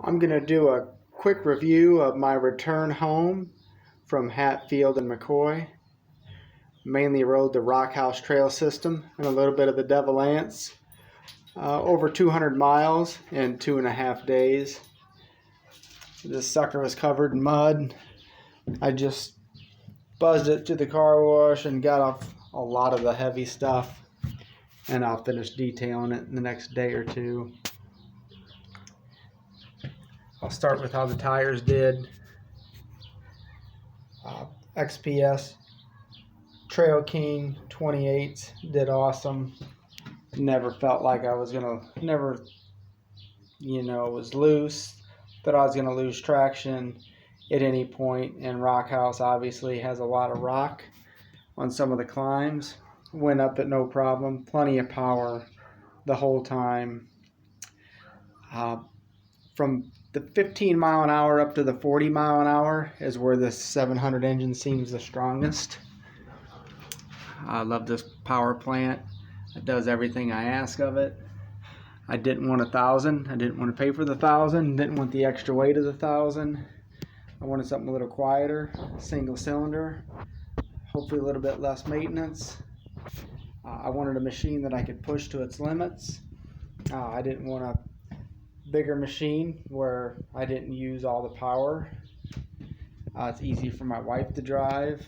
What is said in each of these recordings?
I'm going to do a quick review of my return home from Hatfield and McCoy. Mainly rode the Rock House Trail System and a little bit of the Devil Ants. Over 200 miles in 2.5 days. This sucker was covered in mud. I just buzzed it to the car wash and got off a lot of the heavy stuff, and I'll finish detailing it in the next day or two. I'll start with how the tires did. XPS Trail King 28 did awesome. Never felt like I was gonna, was loose. Thought I was gonna lose traction at any point. And Rock House obviously has a lot of rock on some of the climbs. Went up at no problem. Plenty of power the whole time. From the 15 mile an hour up to the 40 mile an hour is where this 700 engine seems the strongest. I love this power plant. It does everything I ask of it. I didn't want 1,000. I didn't want to pay for the 1,000. Didn't want the extra weight of the 1,000. I wanted something a little quieter, single cylinder, hopefully a little bit less maintenance. I wanted a machine that I could push to its limits. I didn't want a bigger machine where I didn't use all the power. It's easy for my wife to drive.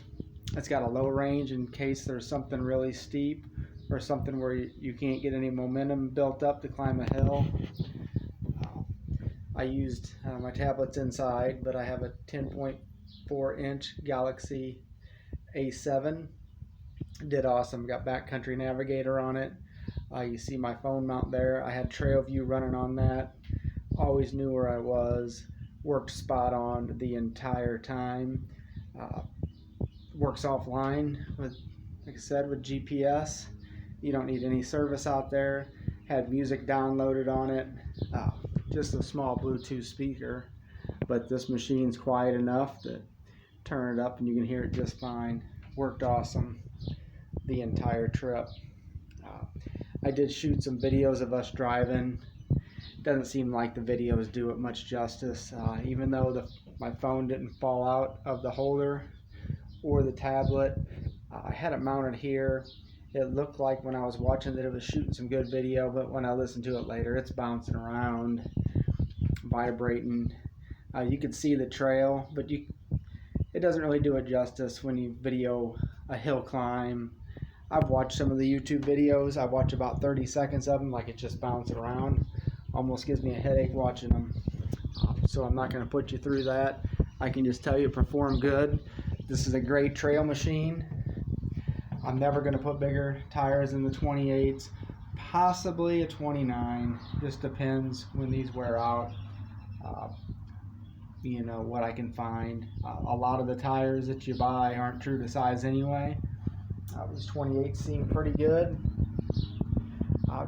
It's got a low range in case there's something really steep or something where you can't get any momentum built up to climb a hill. I used my tablets inside, but I have a 10.4 inch Galaxy A7. Did awesome. Got backcountry navigator on it. You see my phone mount there. I had Trail View running on that. Always knew where I was. Worked spot on the entire time. Works offline with, like I said, with GPS. You don't need any service out there. Had music downloaded on it. Just a small Bluetooth speaker, but this machine's quiet enough that turn it up and you can hear it just fine. Worked awesome the entire trip. I did shoot some videos of us driving. Doesn't seem like the videos do it much justice, even though my phone didn't fall out of the holder or the tablet. I had it mounted here. It looked like when I was watching that it was shooting some good video, but when I listened to it later, it's bouncing around, vibrating. You could see the trail, but it doesn't really do it justice when you video a hill climb. I've watched some of the YouTube videos. I watch about 30 seconds of them, like it's just bouncing around. Almost gives me a headache watching them. So I'm not going to put you through that. I can just tell you it performed good. This is a great trail machine. I'm never going to put bigger tires in the 28s, possibly a 29. Just depends when these wear out. What I can find. A lot of the tires that you buy aren't true to size anyway. These 28s seem pretty good.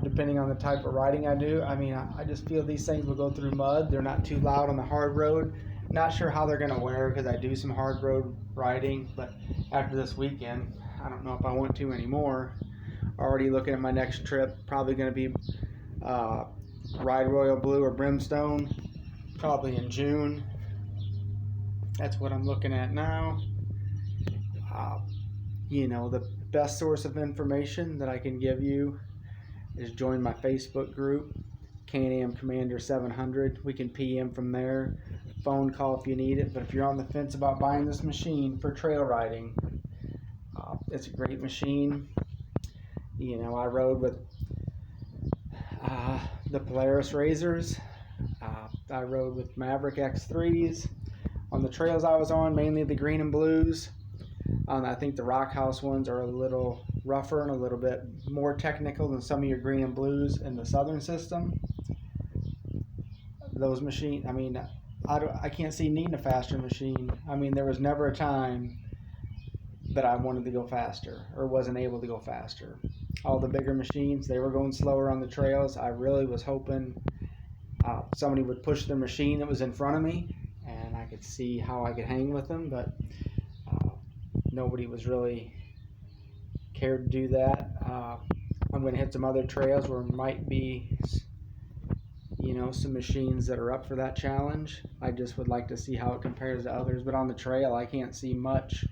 Depending on the type of riding I do. I just feel these things will go through mud. They're not too loud on the hard road. Not sure how they're going to wear because I do some hard road riding, but after this weekend, I don't know if I want to anymore. Already looking at my next trip. Probably going to be Ride Royal Blue or Brimstone, probably in June. That's what I'm looking at now. The best source of information that I can give you is join my Facebook group, Can-Am Commander 700. We can PM from there. Phone call if you need it. But if you're on the fence about buying this machine for trail riding, it's a great machine. I rode with the Polaris Razors. I rode with Maverick X3s. On the trails I was on, mainly the green and blues. I think the Rock House ones are a little rougher and a little bit more technical than some of your green and blues in the southern system. Those machines, I can't see needing a faster machine. There was never a time that I wanted to go faster or wasn't able to go faster. All the bigger machines, they were going slower on the trails. I really was hoping somebody would push the machine that was in front of me and I could see how I could hang with them, but nobody was really cared to do that. I'm going to hit some other trails where it might be, some machines that are up for that challenge. I just would like to see how it compares to others, but on the trail I can't see much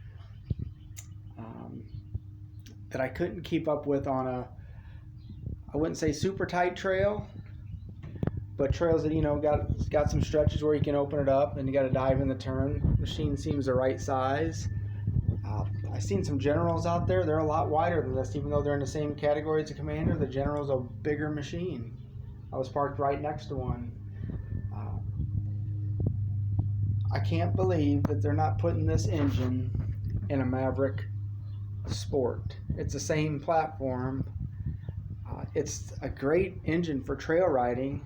that I couldn't keep up with on I wouldn't say super tight trail, but trails that got some stretches where you can open it up and you got to dive in the turn. Machine seems the right size. I've seen some Generals out there. They're a lot wider than this, even though they're in the same category as a Commander. The General's a bigger machine. I was parked right next to one. I can't believe that they're not putting this engine in a Maverick Sport. It's the same platform. It's a great engine for trail riding.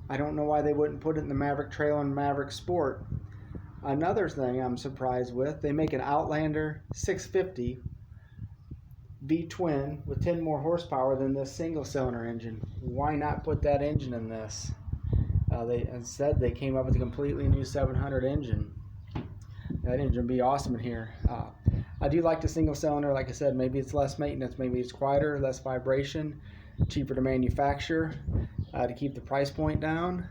I don't know why they wouldn't put it in the Maverick Trail and Maverick Sport. Another thing I'm surprised with, they make an Outlander 650 V-twin with 10 more horsepower than this single-cylinder engine. Why not put that engine in this? Instead, they came up with a completely new 700 engine. That engine would be awesome in here. I do like the single-cylinder. Like I said, maybe it's less maintenance, maybe it's quieter, less vibration, cheaper to manufacture to keep the price point down.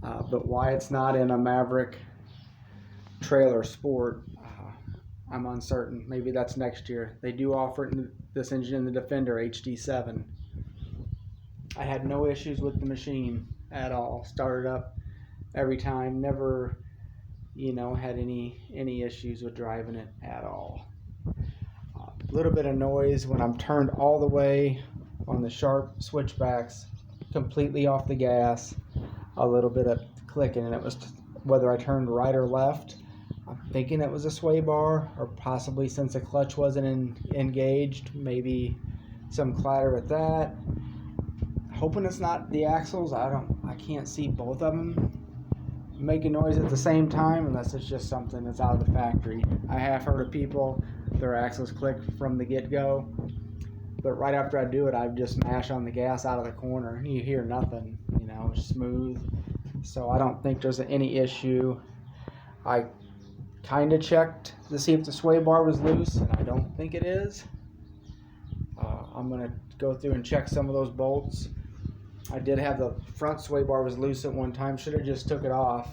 But why it's not in a Maverick Trail or Sport, I'm uncertain. Maybe that's next year. They do offer this engine in the Defender HD7. I had no issues with the machine at all. Started up every time. Never, had any issues with driving it at all. A little bit of noise when I'm turned all the way on the sharp switchbacks, completely off the gas. A little bit of clicking, and it was whether I turned right or left. I'm thinking it was a sway bar, or possibly since the clutch wasn't engaged, maybe some clatter with that. Hoping it's not the axles. I can't see both of them making noise at the same time, unless it's just something that's out of the factory. I have heard of people, their axles click from the get-go, but right after I do it, I just mash on the gas out of the corner, and you hear nothing, smooth. So I don't think there's any issue. I kind of checked to see if the sway bar was loose, and I don't think it is. I'm going to go through and check some of those bolts. I did have the front sway bar was loose at one time. Should have just took it off,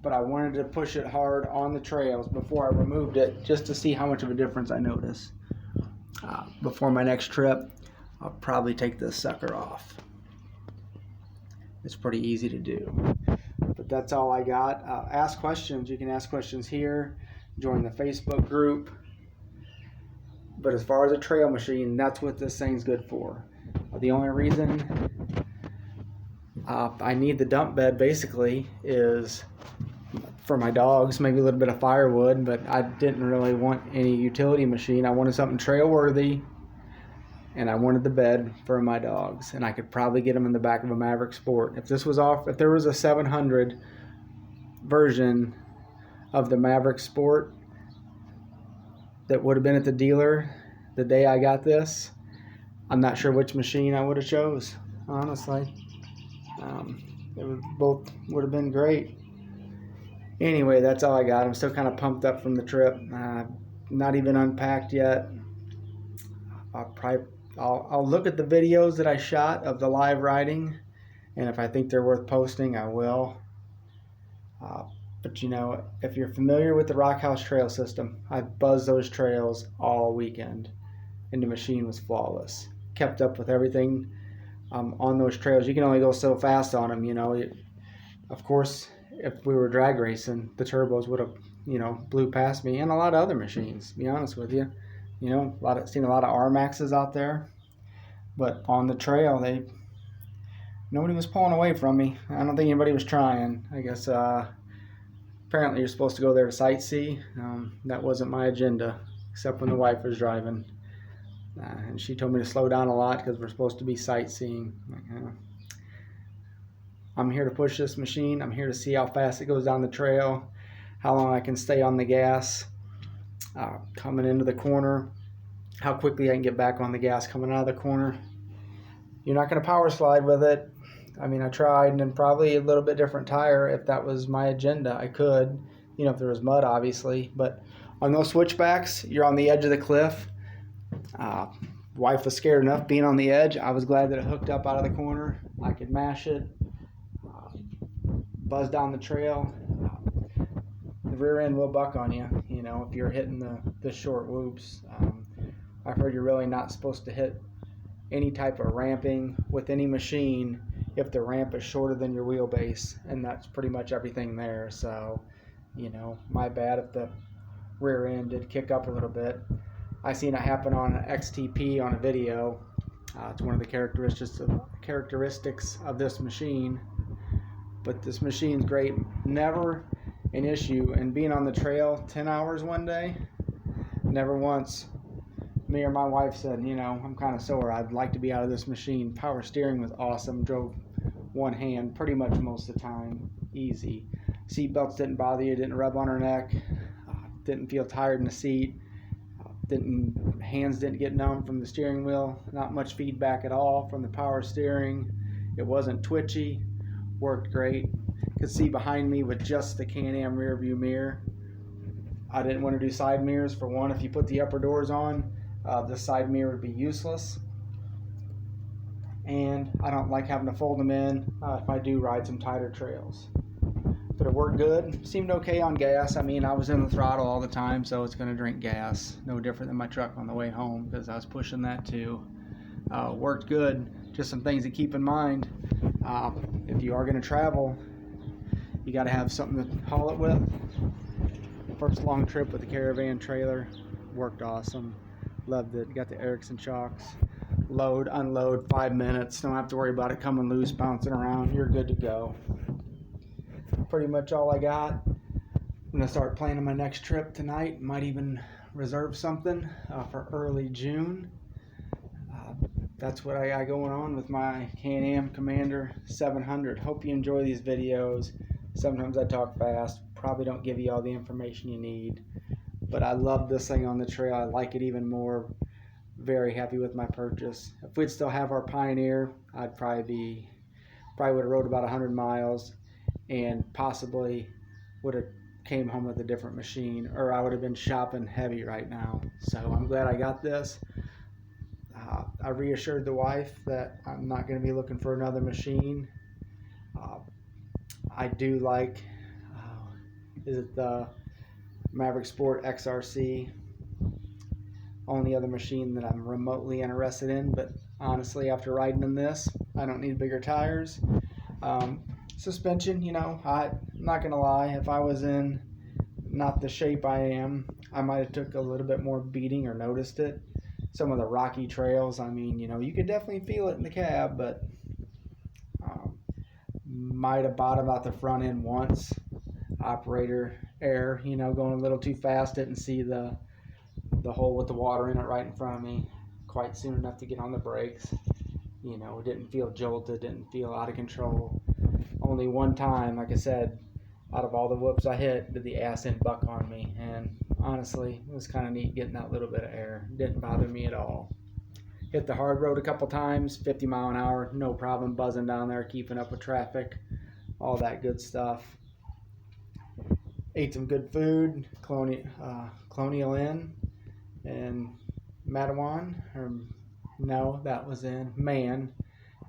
but I wanted to push it hard on the trails before I removed it, just to see how much of a difference I notice. Before my next trip, I'll probably take this sucker off. It's pretty easy to do. But that's all I got. Ask questions. You can ask questions here. Join the Facebook group. But as far as a trail machine, that's what this thing's good for. The only reason I need the dump bed basically is for my dogs, maybe a little bit of firewood, but I didn't really want any utility machine. I wanted something trail worthy, and I wanted the bed for my dogs, and I could probably get them in the back of a Maverick Sport. If there was a 700 version of the Maverick Sport that would have been at the dealer the day I got this, I'm not sure which machine I would have chose, honestly. Both would have been great. Anyway, that's all I got. I'm still kind of pumped up from the trip. Not even unpacked yet. I'll look at the videos that I shot of the live riding, and if I think they're worth posting, I will. But if you're familiar with the Rock House trail system, I buzzed those trails all weekend, and the machine was flawless. Kept up with everything on those trails. You can only go so fast on them, Of course, if we were drag racing, the turbos would have, blew past me, and a lot of other machines, to be honest with you. Seen a lot of R-Maxes out there, but on the trail, nobody was pulling away from me. I don't think anybody was trying. I guess apparently you're supposed to go there to sightsee. That wasn't my agenda, except when the wife was driving, and she told me to slow down a lot because we're supposed to be sightseeing. I'm here to push this machine. I'm here to see how fast it goes down the trail, how long I can stay on the gas coming into the corner, how quickly I can get back on the gas coming out of the corner. You're not going to power slide with it. I tried, and then probably a little bit different tire if that was my agenda. I could, if there was mud, obviously. But on those switchbacks, you're on the edge of the cliff. Wife was scared enough being on the edge. I was glad that it hooked up out of the corner. I could mash it. buzz down the trail, the rear end will buck on you, you know, if you're hitting the short whoops. I've heard you're really not supposed to hit any type of ramping with any machine if the ramp is shorter than your wheelbase, and that's pretty much everything there. So, you know, my bad if the rear end did kick up a little bit. I seen it happen on an XTP on a video. It's one of the characteristics of this machine, but this machine's great. Never an issue. And being on the trail 10 hours one day, never once me or my wife said, you know, I'm kind of sore, I'd like to be out of this machine. Power steering was awesome. Drove one hand pretty much most of the time, easy. Seat belts didn't bother you, didn't rub on her neck, didn't feel tired in the seat, hands didn't get numb from the steering wheel. Not much feedback at all from the power steering. It wasn't twitchy, worked great. Could see behind me with just the Can-Am rear view mirror. I didn't want to do side mirrors. For one, if you put the upper doors on, this side mirror would be useless, and I don't like having to fold them in if I do ride some tighter trails. But it worked good. Seemed okay on gas. I mean, I was in the throttle all the time, so it's going to drink gas. No different than my truck on the way home, because I was pushing that too. Worked good. Just some things to keep in mind. If you are going to travel, you got to have something to haul it with. First long trip with the caravan trailer. Worked awesome. Loved it. Got the Erickson shocks. Load, unload, 5 minutes. Don't have to worry about it coming loose, bouncing around. You're good to go. Pretty much all I got. I'm going to start planning my next trip tonight. Might even reserve something for early June. That's what I got going on with my Can-Am Commander 700. Hope you enjoy these videos. Sometimes I talk fast. Probably don't give you all the information you need. But I love this thing on the trail. I like it even more. Very happy with my purchase. If we'd still have our Pioneer, I'd probably would have rode about 100 miles and possibly would have came home with a different machine, or I would have been shopping heavy right now. So I'm glad I got this. I reassured the wife that I'm not going to be looking for another machine. I do like, is it the Maverick Sport XRC? Only other machine that I'm remotely interested in, but honestly, after riding in this, I don't need bigger tires. Suspension, you know, I'm not gonna lie, if I was in not the shape I am, I might have took a little bit more beating or noticed it. Some of the rocky trails, I mean, you know, you could definitely feel it in the cab, but might have bottomed out the front end once. Operator error, you know, going a little too fast, didn't see the hole with the water in it right in front of me quite soon enough to get on the brakes. You know, didn't feel jolted, didn't feel out of control. Only one time, like I said, out of all the whoops I hit, did the ass end buck on me, and honestly, it was kind of neat getting that little bit of air. Didn't bother me at all. Hit the hard road a couple times, 50 mile an hour, no problem buzzing down there, keeping up with traffic, all that good stuff. Ate some good food, Colonial Inn in Matawan, or no, that was in Man.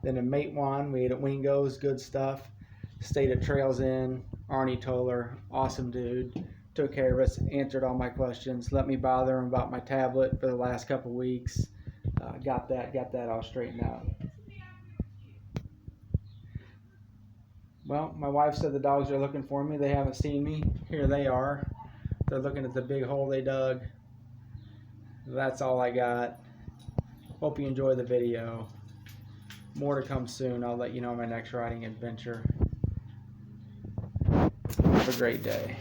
Then in Matewan, we ate at Wingo's, good stuff. Stayed at Trails Inn, Arnie Toller, awesome dude. Took care of us, answered all my questions, let me bother him about my tablet for the last couple weeks. Got that all straightened out. Well, my wife said the dogs are looking for me. They haven't seen me. Here they are. They're looking at the big hole they dug. That's all I got. Hope you enjoy the video. More to come soon. I'll let you know my next riding adventure. Have a great day.